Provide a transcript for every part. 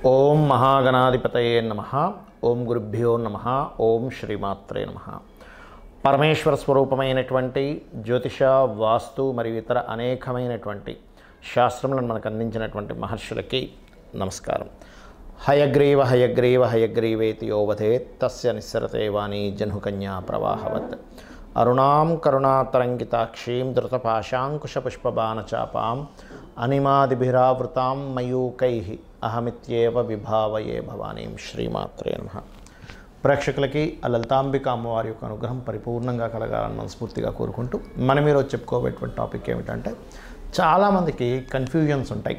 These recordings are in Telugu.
ఓం మహాగణాధిపతయే నమః. ఓం గురుభ్యో నమః. ఓం శ్రీమాత్రే నమః. పరమేశ్వర స్వరూపమైనటువంటి జ్యోతిష, వాస్తు మరియు ఇతర అనేకమైనటువంటి శాస్త్రములను మనకు అందించినటువంటి మహర్షులకి నమస్కారం. హయగ్రీవ హయగ్రీవ హయగ్రీవేతి యోవధేత్ తస్య నిస్సరతే వాణి జహ్నుకన్యా ప్రవాహవత్. అరుణాం కరుణాతరంగితాక్షీం ధృతపాశాంకుశపుష్పబాణచాపాం అనిమాదిభిరావృతాం మయూకైః అహమిత్యేవ విభావయే భవానీం. శ్రీమాత్రే నమః. ప్రేక్షకులకి ఆ లలితాంబిక అమ్మవారి యొక్క అనుగ్రహం పరిపూర్ణంగా కలగాలని మనస్ఫూర్తిగా కోరుకుంటూ మనం ఈరోజు చెప్పుకోబోయేటువంటి టాపిక్ ఏమిటంటే, చాలామందికి కన్ఫ్యూజన్స్ ఉంటాయి.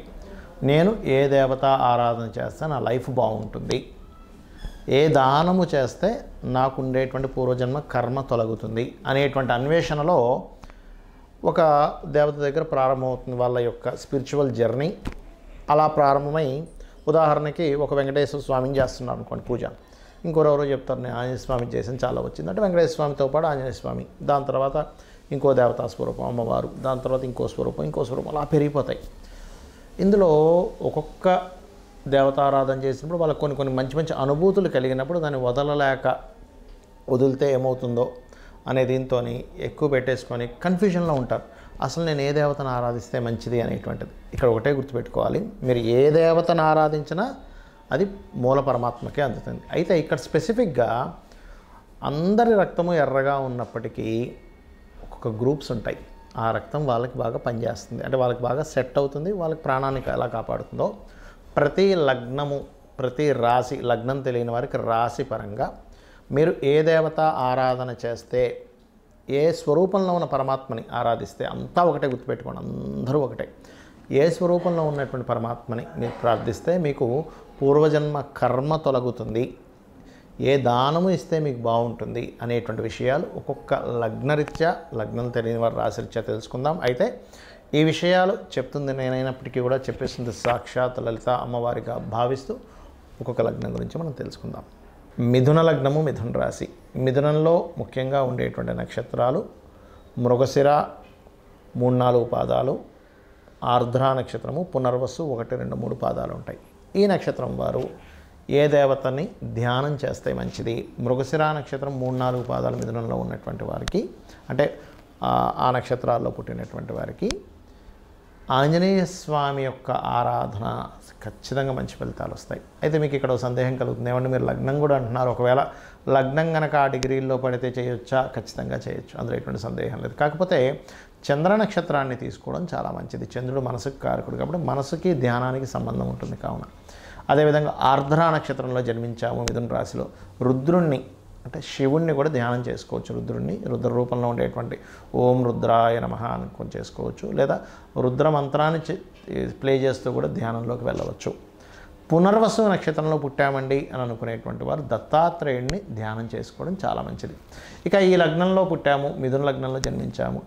నేను ఏ దేవత ఆరాధన చేస్తే నా లైఫ్ బాగుంటుంది, ఏ దానము చేస్తే నాకు ఉండేటువంటి పూర్వజన్మ కర్మ తొలగుతుంది అనేటువంటి అన్వేషణలో ఒక దేవత దగ్గర ప్రారంభమవుతుంది వాళ్ళ యొక్క స్పిరిచువల్ జర్నీ. అలా ప్రారంభమై ఉదాహరణకి ఒక వెంకటేశ్వర స్వామిని చేస్తున్నారు అనుకోండి పూజ, ఇంకోరెవరో చెప్తారు నేను ఆంజనేయ స్వామిని చేసాను చాలా వచ్చింది అంటే వెంకటేశ్వర స్వామితో పాటు ఆంజనేయ స్వామి, దాని తర్వాత ఇంకో దేవతా స్వరూపం అమ్మవారు, దాని తర్వాత ఇంకో స్వరూపం అలా పెరిగిపోతాయి. ఇందులో ఒక్కొక్క దేవతారాధన చేసినప్పుడు వాళ్ళకి కొన్ని మంచి అనుభూతులు కలిగినప్పుడు దాన్ని వదిలితే ఏమవుతుందో అనే దీంతో ఎక్కువ పెట్టేసుకొని కన్ఫ్యూజన్లో ఉంటారు. అసలు నేను ఏ దేవతను ఆరాధిస్తే మంచిది అనేటువంటిది ఇక్కడ ఒకటే గుర్తుపెట్టుకోవాలి. మీరు ఏ దేవతను ఆరాధించినా అది మూల పరమాత్మకే అందుతుంది. అయితే ఇక్కడ స్పెసిఫిక్గా అందరి రక్తము ఎర్రగా ఉన్నప్పటికీ ఒక్కొక్క గ్రూప్స్ ఉంటాయి. ఆ రక్తం వాళ్ళకి బాగా పనిచేస్తుంది, అంటే వాళ్ళకి బాగా సెట్ అవుతుంది, వాళ్ళకి ప్రాణాన్ని ఎలా కాపాడుతుందో ప్రతి లగ్నము, ప్రతి రాశి, లగ్నం తెలియని వారికి రాశి పరంగా మీరు ఏ దేవత ఆరాధన చేస్తే, ఏ స్వరూపంలో ఉన్న పరమాత్మని ఆరాధిస్తే అంతా ఒకటే గుర్తుపెట్టుకోండి, అందరూ ఒకటే. ఏ స్వరూపంలో ఉన్నటువంటి పరమాత్మని మీరు ప్రార్థిస్తే మీకు పూర్వజన్మ కర్మ తొలగుతుంది, ఏ దానము ఇస్తే మీకు బాగుంటుంది అనేటువంటి విషయాలు ఒక్కొక్క లగ్నరీత్యా, లగ్నం తెలియని వారి రాశిరీత్యా తెలుసుకుందాం. అయితే ఈ విషయాలు చెప్తుంది నేనైనప్పటికీ కూడా చెప్పేస్తుంది సాక్షాత్ లలిత అమ్మవారిగా భావిస్తూ ఒక్కొక్క లగ్నం గురించి మనం తెలుసుకుందాం. మిథున లగ్నము, మిథున రాశి. మిథునంలో ముఖ్యంగా ఉండేటువంటి నక్షత్రాలు మృగశిర 3-4 పాదాలు, ఆర్ద్ర నక్షత్రము, పునర్వసు 1-2-3 పాదాలు ఉంటాయి. ఈ నక్షత్రం వారు ఏ దేవతని ధ్యానం చేస్తే మంచిది? మృగశిర నక్షత్రం 3-4 పాదాలు మిథునంలో ఉన్నటువంటి వారికి, అంటే ఆ నక్షత్రాల్లో పుట్టినటువంటి వారికి ఆంజనేయ స్వామి యొక్క ఆరాధన ఖచ్చితంగా మంచి ఫలితాలు వస్తాయి. అయితే మీకు ఇక్కడ సందేహం కలుగుతుంది, ఏమంటే మీరు లగ్నం కూడా అంటున్నారు, ఒకవేళ లగ్నం కనుక ఆ డిగ్రీల్లో పడితే చేయొచ్చా? ఖచ్చితంగా చేయొచ్చు, అందులో ఎటువంటి సందేహం లేదు. కాకపోతే చంద్ర నక్షత్రాన్ని తీసుకోవడం చాలా మంచిది. చంద్రుడు మనసుకు కారకుడు కాబట్టి మనసుకి ధ్యానానికి సంబంధం ఉంటుంది. కావున అదేవిధంగా ఆర్ద్ర నక్షత్రంలో జన్మించాము మిథున రాశిలో, రుద్రుణ్ణి అంటే శివుణ్ణి కూడా ధ్యానం చేసుకోవచ్చు. రుద్ర రూపంలో ఉండేటువంటి ఓం రుద్రాయ నమః అనుకొని చేసుకోవచ్చు, లేదా రుద్ర మంత్రాన్ని ప్లే చేస్తూ కూడా ధ్యానంలోకి వెళ్ళవచ్చు. పునర్వసు నక్షత్రంలో పుట్టామండి అని అనుకునేటువంటి వారు దత్తాత్రేయుడిని ధ్యానం చేసుకోవడం చాలా మంచిది. ఇక ఈ లగ్నంలో పుట్టాము, మిథున లగ్నంలో జన్మించాము,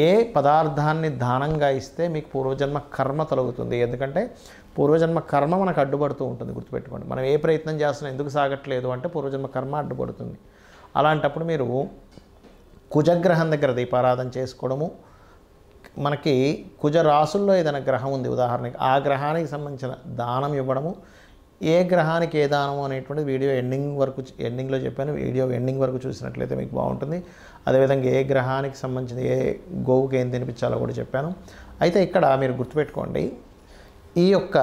ఏ పదార్థాన్ని దానంగా ఇస్తే మీకు పూర్వజన్మ కర్మ తొలగుతుంది? ఎందుకంటే పూర్వజన్మ కర్మ మనకు అడ్డుపడుతూ ఉంటుంది, గుర్తుపెట్టుకోండి. మనం ఏ ప్రయత్నం చేస్తున్నా ఎందుకు సాగట్లేదు అంటే పూర్వజన్మ కర్మ అడ్డుపడుతుంది. అలాంటప్పుడు మీరు కుజగ్రహం దగ్గర దీపారాధన చేసుకోవడము, మనకి కుజ రాసుల్లో ఏదైనా గ్రహం ఉంది ఉదాహరణకి, ఆ గ్రహానికి సంబంధించిన దానం ఇవ్వడము, ఏ గ్రహానికి ఏ దానము అనేటువంటి వీడియో ఎండింగ్లో చెప్పాను, వీడియో ఎండింగ్ వరకు చూసినట్లయితే మీకు బాగుంటుంది. అదేవిధంగా ఏ గ్రహానికి సంబంధించిన ఏ గోవుకి ఏం తినిపించాలో కూడా చెప్పాను. అయితే ఇక్కడ మీరు గుర్తుపెట్టుకోండి, ఈ యొక్క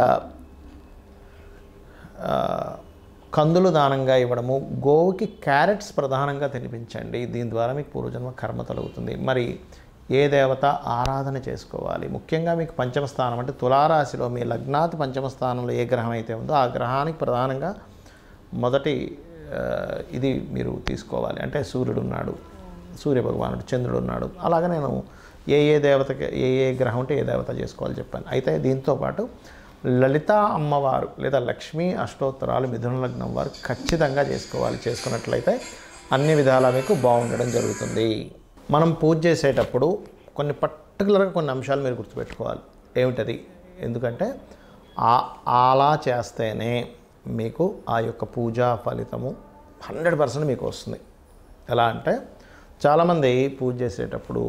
కందులు దానంగా ఇవ్వడము, గోవుకి క్యారెట్స్ ప్రధానంగా తినిపించండి, దీని ద్వారా మీకు పూర్వజన్మ కర్మ తొలగుతుంది. మరి ఏ దేవత ఆరాధన చేసుకోవాలి? ముఖ్యంగా మీకు పంచమ స్థానం అంటే తులారాశిలో మీ లగ్నాత్ పంచమ స్థానంలో ఏ గ్రహం అయితే ఉందో ఆ గ్రహానికి ప్రధానంగా మొదటి ఇది మీరు తీసుకోవాలి. అంటే సూర్యుడు ఉన్నాడు, సూర్యభగవానుడు, చంద్రుడు ఉన్నాడు. అలాగే నేను ఏ దేవతకి ఏ గ్రహం ఉంటే ఏ దేవత చేసుకోవాలి చెప్పాను. అయితే దీంతోపాటు లలిత అమ్మవారు లేదా లక్ష్మీ అష్టోత్తరాలు మిథున లగ్నం వారు ఖచ్చితంగా చేసుకోవాలి. చేసుకున్నట్లయితే అన్ని విధాలా మీకు బాగుండడం జరుగుతుంది. మనం పూజ చేసేటప్పుడు పర్టికులర్గా కొన్ని అంశాలు మీరు గుర్తుపెట్టుకోవాలి. ఏమిటది? ఎందుకంటే అలా చేస్తేనే మీకు ఆ యొక్క పూజా ఫలితము 100% మీకు వస్తుంది. ఎలా అంటే చాలామంది పూజ చేసేటప్పుడు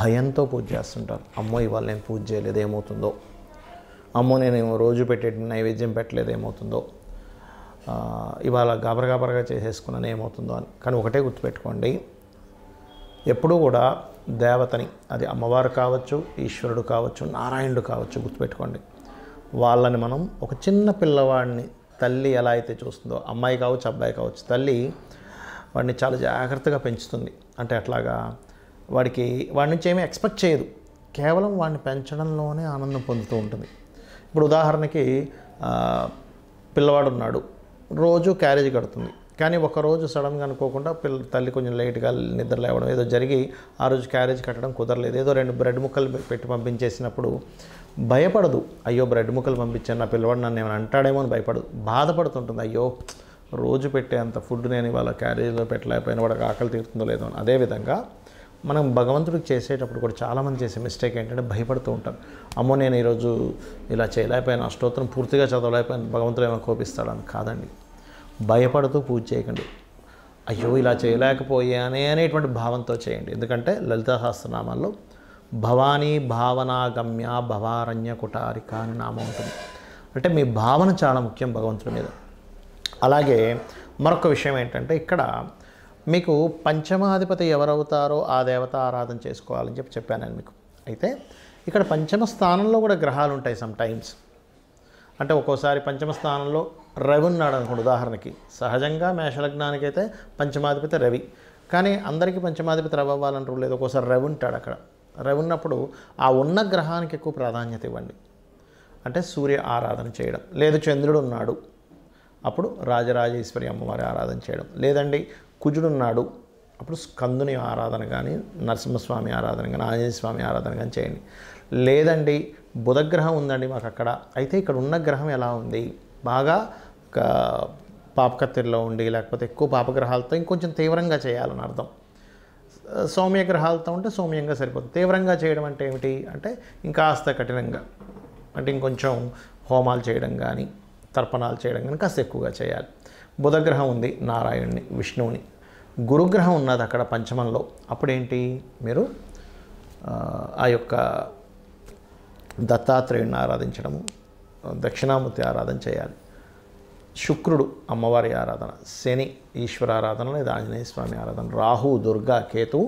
భయంతో పూజ చేస్తుంటారు. అమ్మో ఇవాళ నేను పూజ చేయలేదు ఏమవుతుందో, అమ్మో నేను రోజు పెట్టే నైవేద్యం పెట్టలేదు ఏమవుతుందో, ఇవాళ గాబరగా చేసేసుకున్నాను ఏమవుతుందో అని. కానీ ఒకటే గుర్తుపెట్టుకోండి, ఎప్పుడూ కూడా దేవతని, అది అమ్మవారు కావచ్చు, ఈశ్వరుడు కావచ్చు, నారాయణుడు కావచ్చు, గుర్తుపెట్టుకోండి, వాళ్ళని మనం ఒక చిన్న పిల్లవాడిని తల్లి ఎలా అయితే చూస్తుందో, అమ్మాయి కావచ్చు అబ్బాయి కావచ్చు, తల్లి వాడిని చాలా జాగ్రత్తగా పెంచుతుంది. అంటే అట్లాగా వాడి నుంచి ఏమీ ఎక్స్పెక్ట్ చేయదు, కేవలం వాడిని పెంచడంలోనే ఆనందం పొందుతూ ఉంటుంది. ఇప్పుడు ఉదాహరణకి పిల్లవాడు ఉన్నాడు, రోజు క్యారేజ్ కడుతుంది, కానీ ఒకరోజు సడన్గా అనుకోకుండా తల్లి కొంచెం లేట్గా నిద్ర లేవడం ఏదో జరిగి ఆ రోజు క్యారేజ్ కట్టడం కుదరలేదు, ఏదో 2 బ్రెడ్ ముక్కలు పెట్టి పంపించేసినప్పుడు భయపడదు, అయ్యో బ్రెడ్ ముక్కలు పంపించాను నా పిల్లవాడు నన్ను ఏమైనా అంటాడేమో అని భయపడదు, బాధపడుతుంటుంది, అయ్యో రోజు పెట్టే అంత ఫుడ్ నేను ఇవాళ క్యారేజ్లో పెట్టలేకపోయినా వాడికి ఆకలి తీరుతుందో లేదో అని. అదేవిధంగా మనం భగవంతుడికి చేసేటప్పుడు కూడా చాలామంది చేసే మిస్టేక్ ఏంటంటే భయపడుతూ ఉంటారు, అమ్మో నేను ఈరోజు ఇలా చేయలేకపోయాను, అష్టోత్తరం పూర్తిగా చదవలేకపోయాను, భగవంతుడు ఏమైనా కోపిస్తాడని. కాదండి, భయపడుతూ పూజ చేయకండి, అయ్యో ఇలా చేయలేకపోయానే అనేటువంటి భావంతో చేయండి. ఎందుకంటే లలితా సహస్రనామాల్లో భవానీ భావనాగమ్య భవారణ్య కుటారిక అని నామం ఉంటుంది. అంటే మీ భావన చాలా ముఖ్యం భగవంతుడి మీద. అలాగే మరొక విషయం ఏంటంటే, ఇక్కడ మీకు పంచమాధిపతి ఎవరవుతారో ఆ దేవత ఆరాధన చేసుకోవాలని చెప్పాను నేను మీకు. అయితే ఇక్కడ పంచమ స్థానంలో కూడా గ్రహాలు ఉంటాయి సమ్ టైమ్స్. అంటే ఒక్కోసారి పంచమ స్థానంలో రవి ఉన్నాడు అనుకోండి. ఉదాహరణకి సహజంగా మేషలగ్నానికి అయితే పంచమాధిపతి రవి, కానీ అందరికీ పంచమాధిపతి రవి అవ్వాలని రూల్ లేదు. ఒక్కోసారి రవి ఉంటాడు అక్కడ. రవి ఉన్నప్పుడు ఆ ఉన్న గ్రహానికి ఎక్కువ ప్రాధాన్యత ఇవ్వండి. అంటే సూర్య ఆరాధన చేయడం, లేదు చంద్రుడు ఉన్నాడు అప్పుడు రాజరాజేశ్వరి అమ్మవారి ఆరాధన చేయడం, లేదండి కుజుడు ఉన్నాడు అప్పుడు స్కందుని ఆరాధన కానీ, నరసింహస్వామి ఆరాధన కానీ, ఆంజనేయ స్వామి ఆరాధన కానీ చేయండి. లేదండి బుధగ్రహం ఉందండి మాకు అక్కడ, అయితే ఇక్కడ ఉన్న గ్రహం ఎలా ఉంది, బాగా పాపకత్తిరిలో ఉండి లేకపోతే ఎక్కువ పాపగ్రహాలతో ఇంకొంచెం తీవ్రంగా చేయాలని అర్థం. సౌమ్య గ్రహాలతో ఉంటే సౌమ్యంగా సరిపోతుంది. తీవ్రంగా చేయడం అంటే ఏమిటి అంటే ఇంకాస్త కఠినంగా, అంటే ఇంకొంచెం హోమాలు చేయడం కానీ తర్పణాలు చేయడం కానీ కాస్త ఎక్కువగా చేయాలి. బుధగ్రహం ఉంది నారాయణుని విష్ణువుని, గురుగ్రహం ఉన్నది అక్కడ పంచమంలో, అప్పుడేంటి మీరు ఆ యొక్క దత్తాత్రేయుని ఆరాధించడము, దక్షిణామూర్తి ఆరాధన చేయాలి. శుక్రుడు అమ్మవారి ఆరాధన, శని ఈశ్వర ఆరాధన లేదా ఆంజనేయ స్వామి ఆరాధన, రాహు దుర్గా కేతువు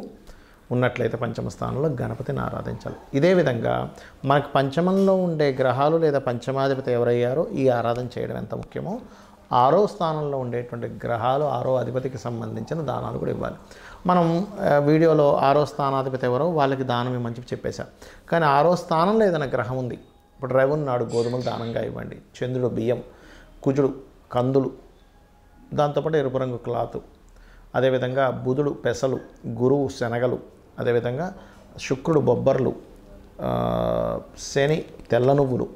ఉన్నట్లయితే పంచమ స్థానంలో గణపతిని ఆరాధించాలి. ఇదే విధంగా మనకు పంచమంలో ఉండే గ్రహాలు లేదా పంచమాధిపతి ఎవరయ్యారో ఈ ఆరాధన చేయడం ఎంత ముఖ్యమో, 6వ స్థానంలో ఉండేటువంటి గ్రహాలు 6వ అధిపతికి సంబంధించిన దానాలు కూడా ఇవ్వాలి. మనం వీడియోలో 6వ స్థానాధిపతి ఎవరో వాళ్ళకి దానం ఇవ్వమని చెప్పేశాం. కానీ 6వ స్థానంలో ఏదైనా గ్రహం ఉంది, ఇప్పుడు రవి ఉన్నాడు గోధుమలు దానంగా ఇవ్వండి, చంద్రుడు బియ్యం, కుజుడు కందులు, దాంతోపాటు ఎరుపు రంగు క్లాతు, అదేవిధంగా బుధుడు పెసలు, గురువు శనగలు, అదేవిధంగా శుక్రుడు బొబ్బర్లు, శని తెల్ల నువ్వులు,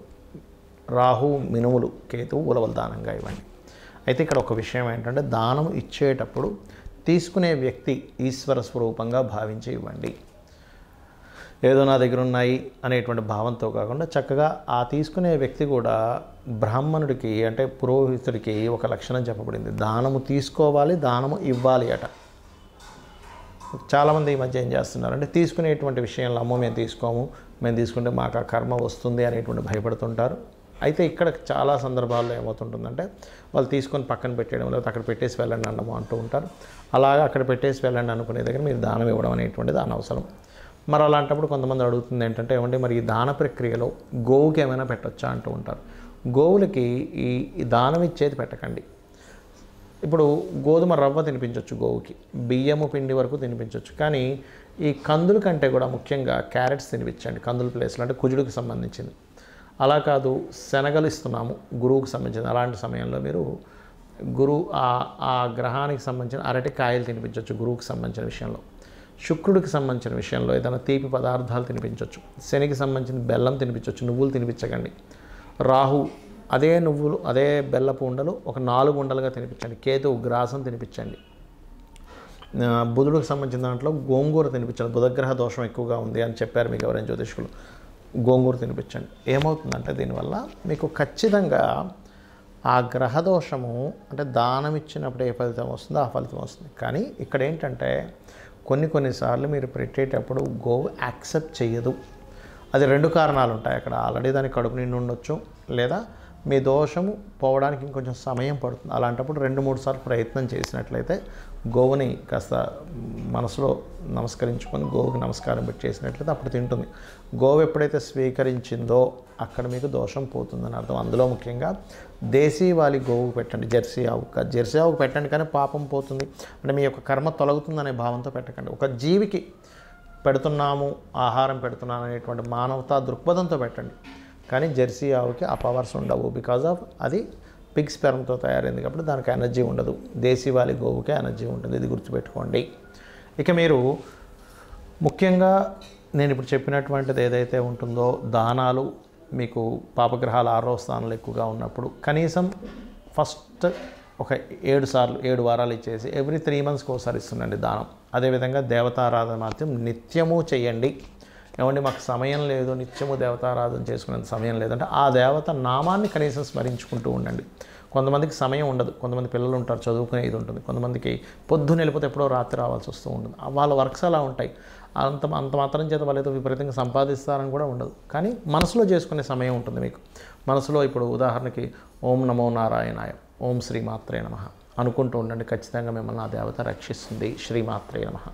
రాహు మినుములు, కేతువు ఉలవలు దానంగా ఇవ్వండి. అయితే ఇక్కడ ఒక విషయం ఏంటంటే దానం ఇచ్చేటప్పుడు తీసుకునే వ్యక్తి ఈశ్వర స్వరూపంగా భావించి ఇవ్వండి. ఏదో నా దగ్గర ఉన్నాయి అనేటువంటి భావంతో కాకుండా చక్కగా ఆ తీసుకునే వ్యక్తి కూడా బ్రాహ్మణుడికి అంటే పురోహితుడికి ఒక లక్షణం చెప్పబడింది, దానము తీసుకోవాలి దానము ఇవ్వాలి అట. చాలామంది ఈ మధ్య ఏం చేస్తున్నారు అంటే తీసుకునేటువంటి విషయంలో అమ్మో మేము తీసుకోము, మేము తీసుకుంటే మాకు ఆ కర్మ వస్తుంది అనేటువంటి భయపడుతుంటారు. అయితే ఇక్కడ చాలా సందర్భాల్లో ఏమవుతుంటుందంటే వాళ్ళు తీసుకొని పక్కన పెట్టేయడం లేకపోతే అక్కడ పెట్టేసి వెళ్ళండి అన్నము అంటూ ఉంటారు. అలాగా అక్కడ పెట్టేసి వెళ్ళండి అనుకునే దగ్గర మీరు దానం ఇవ్వడం అనేటువంటిది అనవసరం. మరి అలాంటప్పుడు కొంతమంది అడుగుతుంది ఏంటంటే ఏమంటే మరి ఈ దాన ప్రక్రియలో గోవుకి ఏమైనా పెట్టొచ్చా అంటూ ఉంటారు. గోవులకి ఈ దానం ఇచ్చేది పెట్టకండి. ఇప్పుడు గోధుమ రవ్వ తినిపించవచ్చు గోవుకి, బియ్యము పిండి వరకు తినిపించవచ్చు, కానీ ఈ కందుల కంటే కూడా ముఖ్యంగా క్యారెట్స్ తినిపించండి కందుల ప్లేస్లో, అంటే కుజుడికి సంబంధించింది. అలా కాదు శనగలు ఇస్తున్నాము గురువుకి సంబంధించింది, అలాంటి సమయంలో మీరు ఆ గ్రహానికి సంబంధించిన అరటికాయలు తినిపించవచ్చు గురువుకి సంబంధించిన విషయంలో. శుక్రుడికి సంబంధించిన విషయంలో ఏదైనా తీపి పదార్థాలు తినిపించవచ్చు. శనికి సంబంధించిన బెల్లం తినిపించవచ్చు, నువ్వులు తినిపించకండి. రాహు అదే నువ్వులు అదే బెల్లపు ఉండలు ఒక 4 ఉండలుగా తినిపించండి. కేతువు గ్రాసం తినిపించండి. బుధుడికి సంబంధించిన దాంట్లో గోంగూర తినిపించండి. బుధగ్రహ దోషం ఎక్కువగా ఉంది అని చెప్పారు మీకు ఎవరైనా జ్యోతిష్కులు, గోంగూర తినిపించండి. ఏమవుతుందంటే దీనివల్ల మీకు ఖచ్చితంగా ఆ గ్రహదోషము అంటే దానం ఇచ్చినప్పుడు ఏ ఫలితం వస్తుందో ఆ ఫలితం వస్తుంది. కానీ ఇక్కడ ఏంటంటే కొన్నిసార్లు మీరు పెట్టేటప్పుడు గోవు యాక్సెప్ట్ చేయదు. అది 2 కారణాలు ఉంటాయి అక్కడ. ఆల్రెడీ దానికి కడుపు నిండి ఉండొచ్చు, లేదా మీ దోషము పోవడానికి ఇంకొంచెం సమయం పడుతుంది. అలాంటప్పుడు 2-3 సార్లు ప్రయత్నం చేసినట్లయితే గోవుని కాస్త మనసులో నమస్కరించుకొని గోవుకి నమస్కారం పెట్టి చేసినట్లయితే అప్పుడు తింటుంది. గోవు ఎప్పుడైతే స్వీకరించిందో అక్కడ మీకు దోషం పోతుందని అర్థం. అందులో ముఖ్యంగా దేశీవాలి గోవుకు పెట్టండి, జెర్సీ ఆవుకు పెట్టండి. కానీ పాపం పోతుంది అంటే మీ యొక్క కర్మ తొలగుతుందనే భావంతో పెట్టకండి. ఒక జీవికి పెడుతున్నాము, ఆహారం పెడుతున్నాను అనేటువంటి మానవతా దృక్పథంతో పెట్టండి. కానీ జెర్సీ ఆవుకి ఆ పవర్స్ ఉండవు. బికాజ్ ఆఫ్ అది పిగ్ స్పెర్మ్తో తయారైంది కాబట్టి దానికి ఎనర్జీ ఉండదు. దేశీవాలి గోవుకే ఎనర్జీ ఉంటుంది, ఇది గుర్తుపెట్టుకోండి. ఇక మీరు ముఖ్యంగా నేను ఇప్పుడు చెప్పినటువంటిది ఏదైతే ఉంటుందో దానాలు, మీకు పాపగ్రహాలు 6వ స్థానంలో ఎక్కువగా ఉన్నప్పుడు కనీసం ఫస్ట్ ఒక 7 వారాలు ఇచ్చేసి ఎవ్రీ 3 మంత్స్కి ఒకసారి ఇస్తుండండి దానం. అదేవిధంగా దేవతారాధన మాత్రం నిత్యము చేయండి. ఏమండి మాకు సమయం లేదు, నిత్యము దేవతారాధన చేసుకునేంత సమయం లేదంటే ఆ దేవత నామాన్ని కనీసం స్మరించుకుంటూ ఉండండి. కొంతమందికి సమయం ఉండదు, కొంతమంది పిల్లలు ఉంటారు, చదువుకునేది ఉంటుంది, కొంతమందికి పొద్దున్న వెళ్ళిపోతే ఎప్పుడో రాత్రి రావాల్సి వస్తూ ఉంటుంది. వాళ్ళ వర్క్స్ అలా ఉంటాయి. అంత మాత్రం చేత వాళ్ళు ఏదో విపరీతంగా సంపాదిస్తారని కూడా ఉండదు. కానీ మనసులో చేసుకునే సమయం ఉంటుంది మీకు. మనసులో ఇప్పుడు ఉదాహరణకి ఓం నమో నారాయణాయ, ఓం శ్రీమాత్రే నమః అనుకుంటూ ఉండండి. ఖచ్చితంగా మిమ్మల్ని ఆ దేవత రక్షిస్తుంది. శ్రీమాత్రే నమః.